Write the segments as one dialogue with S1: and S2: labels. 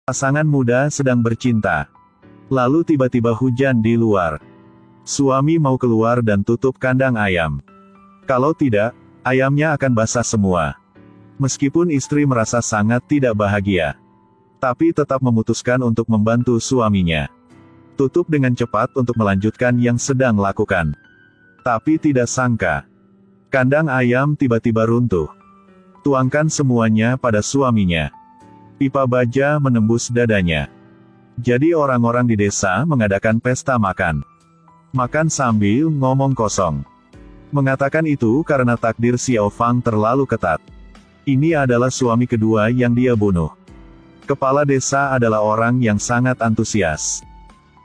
S1: Pasangan muda sedang bercinta. Lalu tiba-tiba hujan di luar. Suami mau keluar dan tutup kandang ayam. Kalau tidak, ayamnya akan basah semua. Meskipun istri merasa sangat tidak bahagia, tapi tetap memutuskan untuk membantu suaminya. Tutup dengan cepat untuk melanjutkan yang sedang lakukan. Tapi tidak sangka, kandang ayam tiba-tiba runtuh. Tuangkan semuanya pada suaminya. Pipa baja menembus dadanya. Jadi orang-orang di desa mengadakan pesta makan. Makan sambil ngomong kosong. Mengatakan itu karena takdir Xiao Fang terlalu ketat. Ini adalah suami kedua yang dia bunuh. Kepala desa adalah orang yang sangat antusias.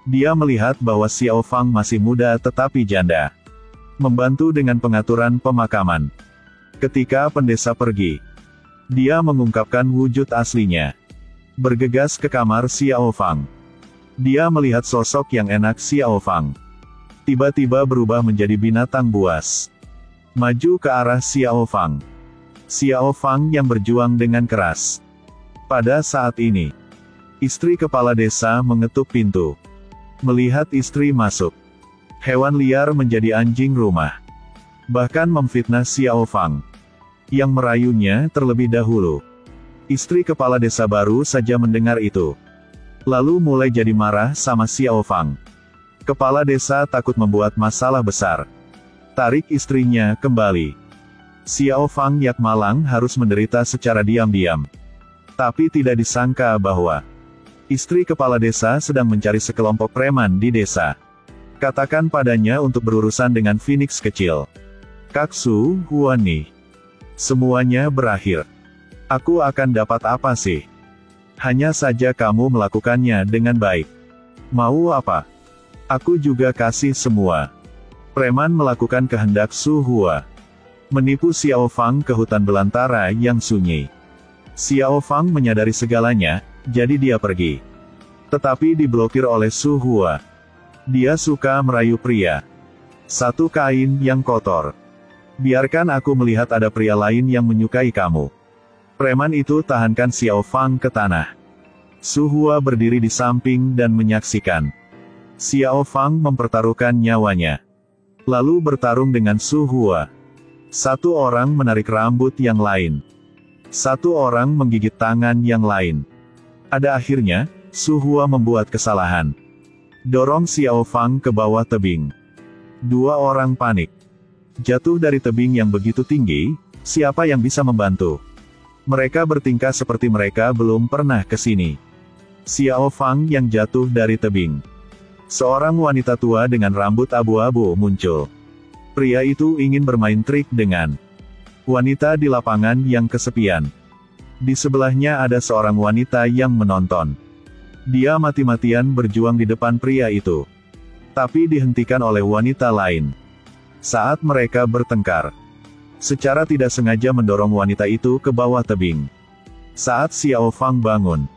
S1: Dia melihat bahwa Xiao Fang masih muda tetapi janda. Membantu dengan pengaturan pemakaman. Ketika pendesa pergi, dia mengungkapkan wujud aslinya. Bergegas ke kamar Xiao Fang. Dia melihat sosok yang enak Xiao Fang. Tiba-tiba berubah menjadi binatang buas. Maju ke arah Xiao Fang. Xiao Fang yang berjuang dengan keras. Pada saat ini, istri kepala desa mengetuk pintu. Melihat istri masuk, hewan liar menjadi anjing rumah. Bahkan memfitnah Xiao Fang, yang merayunya terlebih dahulu. Istri kepala desa baru saja mendengar itu. Lalu mulai jadi marah sama Xiao Fang. Kepala desa takut membuat masalah besar. Tarik istrinya kembali. Xiao Fang yak malang harus menderita secara diam-diam. Tapi tidak disangka bahwa istri kepala desa sedang mencari sekelompok preman di desa. Katakan padanya untuk berurusan dengan Phoenix kecil. Kaksu, Huani. Semuanya berakhir. Aku akan dapat apa sih? Hanya saja kamu melakukannya dengan baik. Mau apa? Aku juga kasih semua. Preman melakukan kehendak Su Hua. Menipu Xiao Fang ke hutan belantara yang sunyi. Xiao Fang menyadari segalanya, jadi dia pergi. Tetapi diblokir oleh Su Hua. Dia suka merayu pria. Satu kain yang kotor. Biarkan aku melihat ada pria lain yang menyukai kamu. Preman itu tahankan Xiao Fang ke tanah. Su Hua berdiri di samping dan menyaksikan. Xiao Fang mempertaruhkan nyawanya. Lalu bertarung dengan Su Hua. Satu orang menarik rambut yang lain. Satu orang menggigit tangan yang lain. Pada akhirnya, Su Hua membuat kesalahan. Dorong Xiao Fang ke bawah tebing. Dua orang panik. Jatuh dari tebing yang begitu tinggi, siapa yang bisa membantu? Mereka bertingkah seperti mereka belum pernah ke sini. Xiao Fang yang jatuh dari tebing. Seorang wanita tua dengan rambut abu-abu muncul. Pria itu ingin bermain trik dengan wanita di lapangan yang kesepian. Di sebelahnya ada seorang wanita yang menonton. Dia mati-matian berjuang di depan pria itu. Tapi dihentikan oleh wanita lain. Saat mereka bertengkar, secara tidak sengaja mendorong wanita itu ke bawah tebing. Saat Xiao Fang bangun,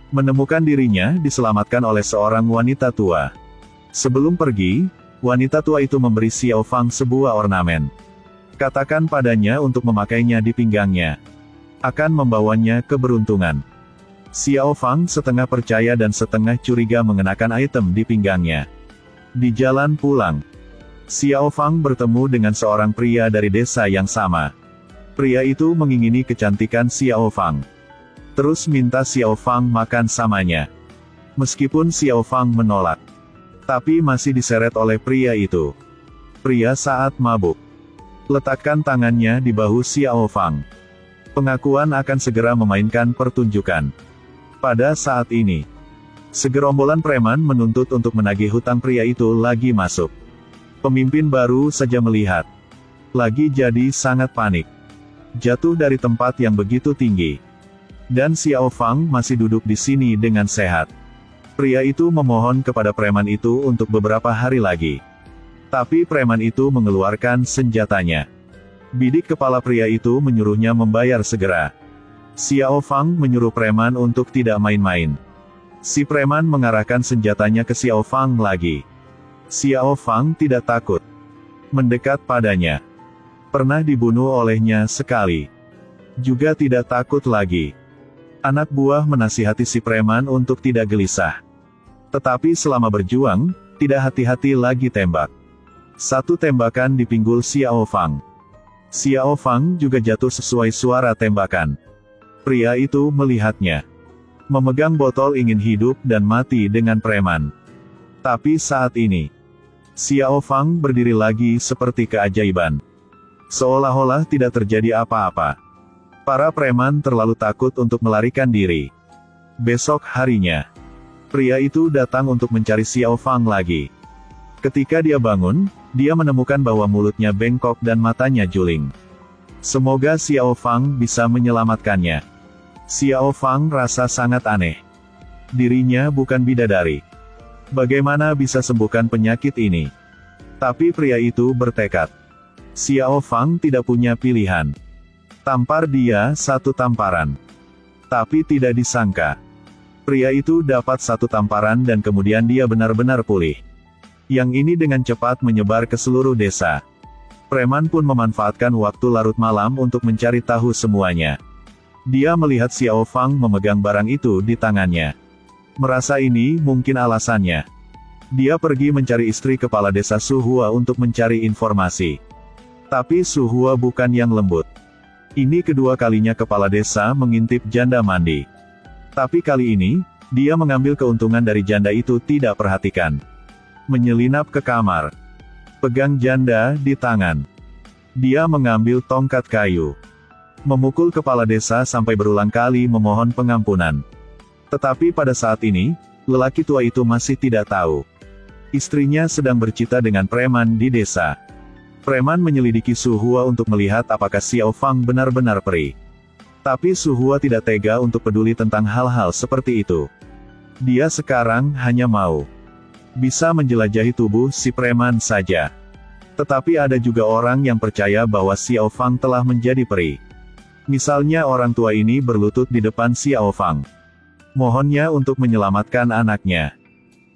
S1: menemukan dirinya diselamatkan oleh seorang wanita tua. Sebelum pergi, wanita tua itu memberi Xiao Fang sebuah ornamen. Katakan padanya untuk memakainya di pinggangnya. Akan membawanya keberuntungan. Xiao Fang setengah percaya dan setengah curiga mengenakan item di pinggangnya. Di jalan pulang, Xiao Fang bertemu dengan seorang pria dari desa yang sama. Pria itu mengingini kecantikan Xiao Fang. Terus minta Xiao Fang makan samanya. Meskipun Xiao Fang menolak, tapi masih diseret oleh pria itu. Pria saat mabuk. Letakkan tangannya di bahu Xiao Fang. Pengakuan akan segera memainkan pertunjukan. Pada saat ini, segerombolan preman menuntut untuk menagih hutang pria itu lagi masuk. Pemimpin baru saja melihat. Lagi jadi sangat panik. Jatuh dari tempat yang begitu tinggi. Dan Xiao Fang masih duduk di sini dengan sehat. Pria itu memohon kepada preman itu untuk beberapa hari lagi. Tapi preman itu mengeluarkan senjatanya. Bidik kepala pria itu menyuruhnya membayar segera. Xiao Fang menyuruh preman untuk tidak main-main. Si preman mengarahkan senjatanya ke Xiao Fang lagi. Xiao Fang tidak takut. Mendekat padanya. Pernah dibunuh olehnya sekali. Juga tidak takut lagi. Anak buah menasihati si preman untuk tidak gelisah. Tetapi selama berjuang, tidak hati-hati lagi tembak. Satu tembakan di pinggul Xiao Fang. Xiao Fang juga jatuh sesuai suara tembakan. Pria itu melihatnya. Memegang botol ingin hidup dan mati dengan preman. Tapi saat ini, Xiao Fang berdiri lagi seperti keajaiban. Seolah-olah tidak terjadi apa-apa. Para preman terlalu takut untuk melarikan diri. Besok harinya, pria itu datang untuk mencari Xiao Fang lagi. Ketika dia bangun, dia menemukan bahwa mulutnya bengkok dan matanya juling. Semoga Xiao Fang bisa menyelamatkannya. Xiao Fang rasa sangat aneh. Dirinya bukan bidadari. Bagaimana bisa sembuhkan penyakit ini? Tapi pria itu bertekad. Xiao Fang tidak punya pilihan. Tampar dia satu tamparan. Tapi tidak disangka, pria itu dapat satu tamparan dan kemudian dia benar-benar pulih. Yang ini dengan cepat menyebar ke seluruh desa. Preman pun memanfaatkan waktu larut malam untuk mencari tahu semuanya. Dia melihat Xiao Fang memegang barang itu di tangannya. Merasa ini mungkin alasannya. Dia pergi mencari istri kepala desa Su Hua untuk mencari informasi. Tapi Su Hua bukan yang lembut. Ini kedua kalinya kepala desa mengintip janda mandi. Tapi kali ini, dia mengambil keuntungan dari janda itu tidak perhatikan. Menyelinap ke kamar. Pegang janda di tangan. Dia mengambil tongkat kayu. Memukul kepala desa sampai berulang kali memohon pengampunan. Tetapi pada saat ini, lelaki tua itu masih tidak tahu. Istrinya sedang bercita dengan preman di desa. Preman menyelidiki Su Hua untuk melihat apakah Xiao Fang benar-benar peri. Tapi Su Hua tidak tega untuk peduli tentang hal-hal seperti itu. Dia sekarang hanya mau bisa menjelajahi tubuh si preman saja. Tetapi ada juga orang yang percaya bahwa Xiao Fang telah menjadi peri. Misalnya orang tua ini berlutut di depan Xiao Fang. Mohonnya untuk menyelamatkan anaknya.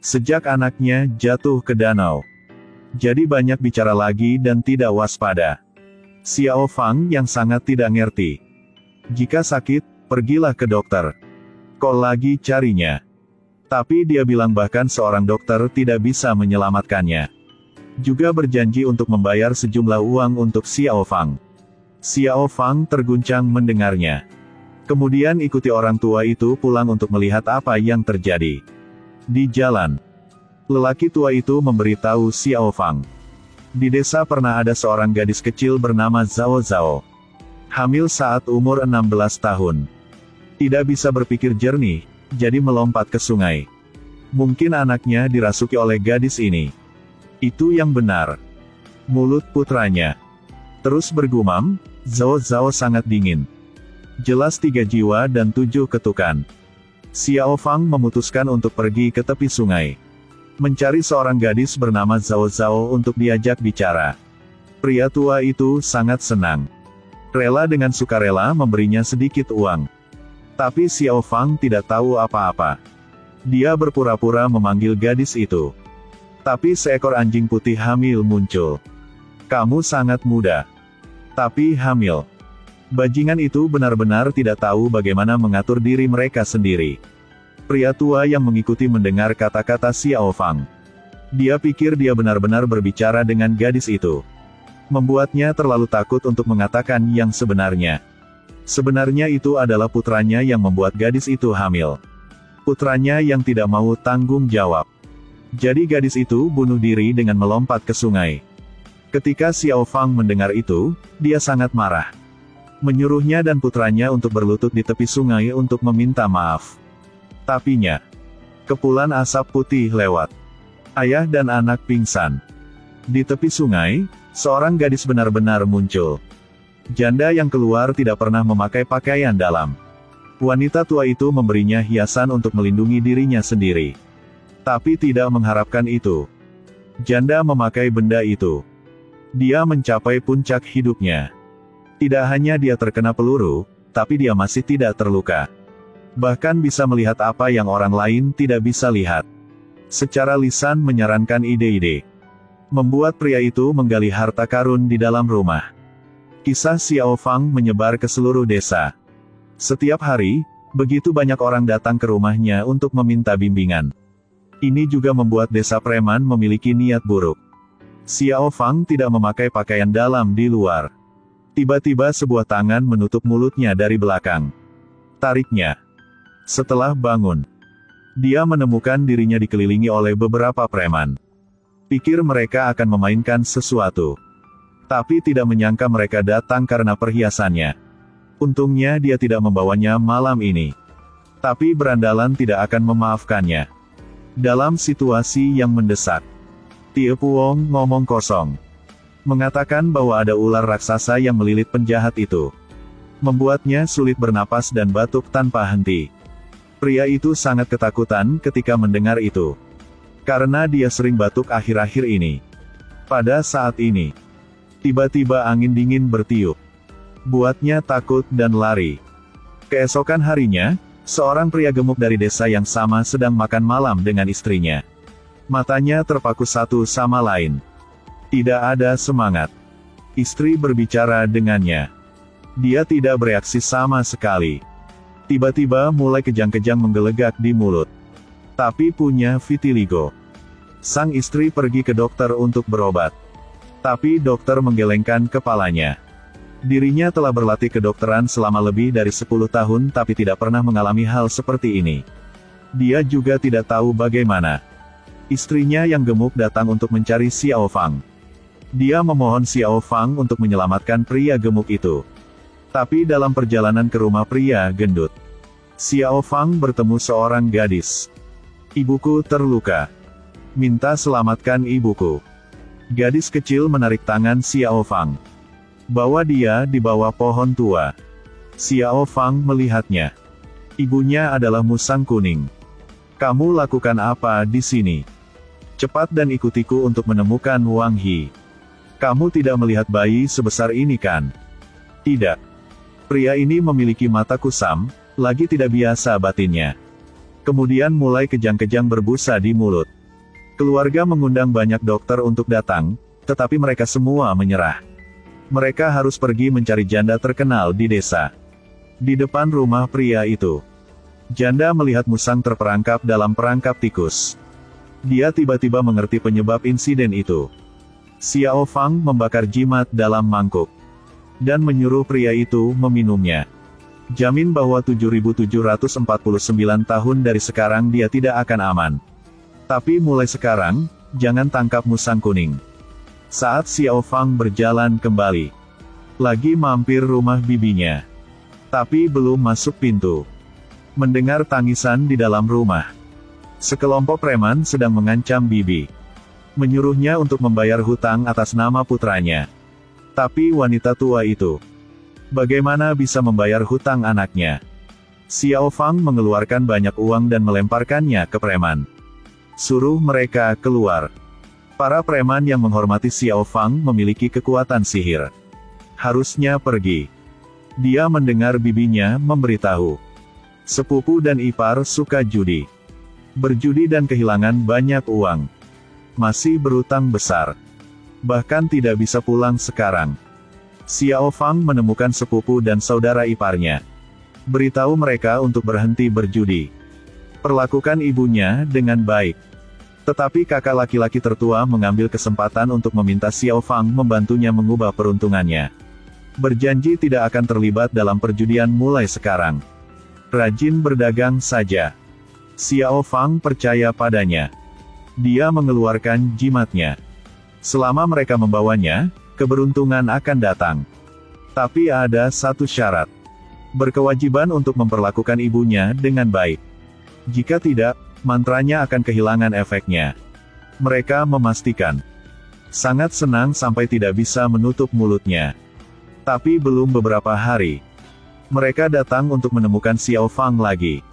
S1: Sejak anaknya jatuh ke danau. Jadi banyak bicara lagi dan tidak waspada. Xiao Fang yang sangat tidak ngerti. Jika sakit, pergilah ke dokter. Kok lagi carinya? Tapi dia bilang bahkan seorang dokter tidak bisa menyelamatkannya. Juga berjanji untuk membayar sejumlah uang untuk Xiao Fang. Xiao Fang terguncang mendengarnya. Kemudian ikuti orang tua itu pulang untuk melihat apa yang terjadi. Di jalan, lelaki tua itu memberitahu Xiao Fang. Di desa pernah ada seorang gadis kecil bernama Zhao Zhao. Hamil saat umur 16 tahun. Tidak bisa berpikir jernih, jadi melompat ke sungai. Mungkin anaknya dirasuki oleh gadis ini. Itu yang benar. Mulut putranya terus bergumam, Zhao Zhao sangat dingin. Jelas 3 jiwa dan 7 ketukan. Xiao Fang memutuskan untuk pergi ke tepi sungai. Mencari seorang gadis bernama Zhao Zhao untuk diajak bicara. Pria tua itu sangat senang. Rela dengan sukarela memberinya sedikit uang. Tapi Xiao Fang tidak tahu apa-apa. Dia berpura-pura memanggil gadis itu. Tapi seekor anjing putih hamil muncul. Kamu sangat muda. Tapi hamil. Bajingan itu benar-benar tidak tahu bagaimana mengatur diri mereka sendiri. Pria tua yang mengikuti mendengar kata-kata Xiao Fang. Dia pikir dia benar-benar berbicara dengan gadis itu. Membuatnya terlalu takut untuk mengatakan yang sebenarnya. Sebenarnya itu adalah putranya yang membuat gadis itu hamil. Putranya yang tidak mau tanggung jawab. Jadi gadis itu bunuh diri dengan melompat ke sungai. Ketika Xiao Fang mendengar itu, dia sangat marah. Menyuruhnya dan putranya untuk berlutut di tepi sungai untuk meminta maaf. Tapinya, kepulan asap putih lewat. Ayah dan anak pingsan. Di tepi sungai, seorang gadis benar-benar muncul. Janda yang keluar tidak pernah memakai pakaian dalam. Wanita tua itu memberinya hiasan untuk melindungi dirinya sendiri. Tapi tidak mengharapkan itu. Janda memakai benda itu. Dia mencapai puncak hidupnya. Tidak hanya dia terkena peluru, tapi dia masih tidak terluka. Bahkan bisa melihat apa yang orang lain tidak bisa lihat. Secara lisan menyarankan ide-ide. Membuat pria itu menggali harta karun di dalam rumah. Kisah Xiao Fang menyebar ke seluruh desa. Setiap hari, Begitu banyak orang datang ke rumahnya untuk meminta bimbingan. Ini juga membuat desa preman memiliki niat buruk. Xiao Fang tidak memakai pakaian dalam di luar. Tiba-tiba sebuah tangan menutup mulutnya dari belakang. Tariknya. Setelah bangun, dia menemukan dirinya dikelilingi oleh beberapa preman. Pikir mereka akan memainkan sesuatu. Tapi tidak menyangka mereka datang karena perhiasannya. Untungnya dia tidak membawanya malam ini. Tapi berandalan tidak akan memaafkannya. Dalam situasi yang mendesak, Tie Puong ngomong kosong. Mengatakan bahwa ada ular raksasa yang melilit penjahat itu. Membuatnya sulit bernapas dan batuk tanpa henti. Pria itu sangat ketakutan ketika mendengar itu. Karena dia sering batuk akhir-akhir ini. Pada saat ini, tiba-tiba angin dingin bertiup. Buatnya takut dan lari. Keesokan harinya, seorang pria gemuk dari desa yang sama sedang makan malam dengan istrinya. Matanya terpaku satu sama lain. Tidak ada semangat. Istri berbicara dengannya. Dia tidak bereaksi sama sekali. Tiba-tiba mulai kejang-kejang menggelegak di mulut. Tapi punya vitiligo. Sang istri pergi ke dokter untuk berobat. Tapi dokter menggelengkan kepalanya. Dirinya telah berlatih kedokteran selama lebih dari 10 tahun tapi tidak pernah mengalami hal seperti ini. Dia juga tidak tahu bagaimana. Istrinya yang gemuk datang untuk mencari Xiao Fang. Dia memohon Xiao Fang untuk menyelamatkan pria gemuk itu. Tapi dalam perjalanan ke rumah pria gendut, Xiao Fang bertemu seorang gadis. Ibuku terluka. Minta selamatkan ibuku. Gadis kecil menarik tangan Xiao Fang. Bawa dia di bawah pohon tua. Xiao Fang melihatnya. Ibunya adalah musang kuning. Kamu lakukan apa di sini? Cepat dan ikutiku untuk menemukan Wang He. Kamu tidak melihat bayi sebesar ini kan? Tidak. Pria ini memiliki mata kusam, lagi tidak biasa batinnya. Kemudian mulai kejang-kejang berbusa di mulut. Keluarga mengundang banyak dokter untuk datang, tetapi mereka semua menyerah. Mereka harus pergi mencari janda terkenal di desa. Di depan rumah pria itu, janda melihat musang terperangkap dalam perangkap tikus. Dia tiba-tiba mengerti penyebab insiden itu. Xiao Fang membakar jimat dalam mangkuk. Dan menyuruh pria itu meminumnya. Jamin bahwa 7.749 tahun dari sekarang dia tidak akan aman. Tapi mulai sekarang, jangan tangkap musang kuning. Saat Xiao Fang berjalan kembali, lagi mampir rumah bibinya. Tapi belum masuk pintu, mendengar tangisan di dalam rumah. Sekelompok preman sedang mengancam bibi. Menyuruhnya untuk membayar hutang atas nama putranya. Tapi wanita tua itu, bagaimana bisa membayar hutang anaknya? Xiao Fang mengeluarkan banyak uang dan melemparkannya ke preman. Suruh mereka keluar. Para preman yang menghormati Xiao Fang memiliki kekuatan sihir. Harusnya pergi. Dia mendengar bibinya memberitahu. Sepupu dan ipar suka judi. Berjudi dan kehilangan banyak uang. Masih berutang besar. Bahkan tidak bisa pulang sekarang. Xiao Fang menemukan sepupu dan saudara iparnya. Beritahu mereka untuk berhenti berjudi. Perlakukan ibunya dengan baik. Tetapi kakak laki-laki tertua mengambil kesempatan untuk meminta Xiao Fang membantunya mengubah peruntungannya. Berjanji tidak akan terlibat dalam perjudian mulai sekarang. Rajin berdagang saja. Xiao Fang percaya padanya. Dia mengeluarkan jimatnya. Selama mereka membawanya, keberuntungan akan datang. Tapi ada satu syarat. Berkewajiban untuk memperlakukan ibunya dengan baik. Jika tidak, mantranya akan kehilangan efeknya. Mereka memastikan. Sangat senang sampai tidak bisa menutup mulutnya. Tapi belum beberapa hari, mereka datang untuk menemukan Xiao Fang lagi.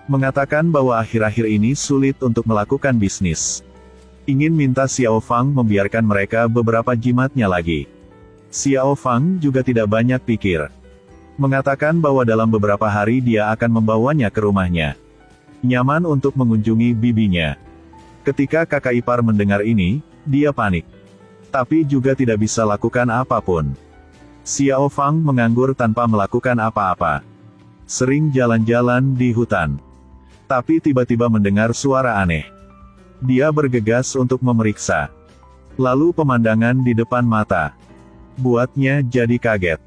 S1: Mengatakan bahwa akhir-akhir ini sulit untuk melakukan bisnis. Ingin minta Xiao Fang membiarkan mereka beberapa jimatnya lagi. Xiao Fang juga tidak banyak pikir. Mengatakan bahwa dalam beberapa hari dia akan membawanya ke rumahnya. Nyaman untuk mengunjungi bibinya. Ketika kakak ipar mendengar ini, dia panik. Tapi juga tidak bisa lakukan apapun. Xiao Fang menganggur tanpa melakukan apa-apa. Sering jalan-jalan di hutan. Tapi tiba-tiba mendengar suara aneh. Dia bergegas untuk memeriksa. Lalu pemandangan di depan mata buatnya jadi kaget.